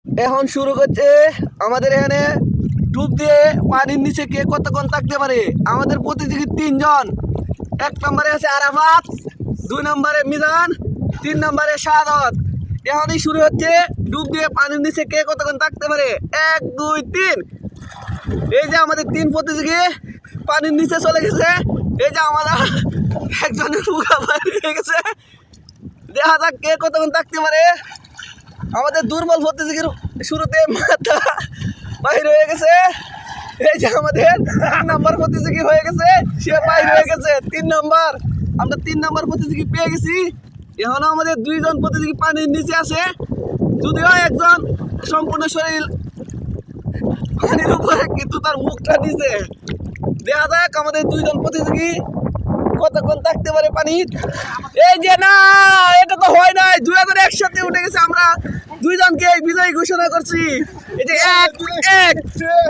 এখন শুরু করছে আমাদের এখানে ডুব দিয়ে পানির নিচে কে কতক্ষণ থাকতে পারে। আমাদের প্রতিযোগী তিনজন। 1 নম্বরে আছে আরাফাত, 2 নম্বরে মিজান, 3 নম্বরে শাহাদাত। এখনই শুরু হচ্ছে ডুব দিয়ে পানির নিচে কে কতক্ষণ থাকতে পারে। 1 2 3। এই যে আমাদের 3 প্রতিযোগী পানির নিচে চলে গেছে। এই যে আমাদের একজনের মুখা বাইরে হয়ে গেছে। দেখা যাক কে কতক্ষণ থাকতে পারে। আমাদের দুর্বল প্রতিযোগীর শুরুতে মাথা বাইরে হয়ে গেছে। এই যে আমাদের 3 নম্বর প্রতিযোগী হয়ে গেছে, সে বাইরে হয়ে গেছে। 3 নম্বর, আমরা 3 নম্বর প্রতিযোগী পেয়ে গেছি। এখন আমাদের 2 জন প্রতিযোগী পানির নিচে আছে, যদিও একজন সম্পূর্ণ শরীর পানির উপরে, কিন্তু তার মুখটা নিচে। দেখা যাক আমাদের 2 জন প্রতিযোগী কতক্ষণ থাকতে পারে পানির। এই যে না, এটা তো হয় নাই। 2 জন একসাথে উঠে গেছে, আমরা 2 জনকে বিজয়ী ঘোষণা করছি। এই যে 1 1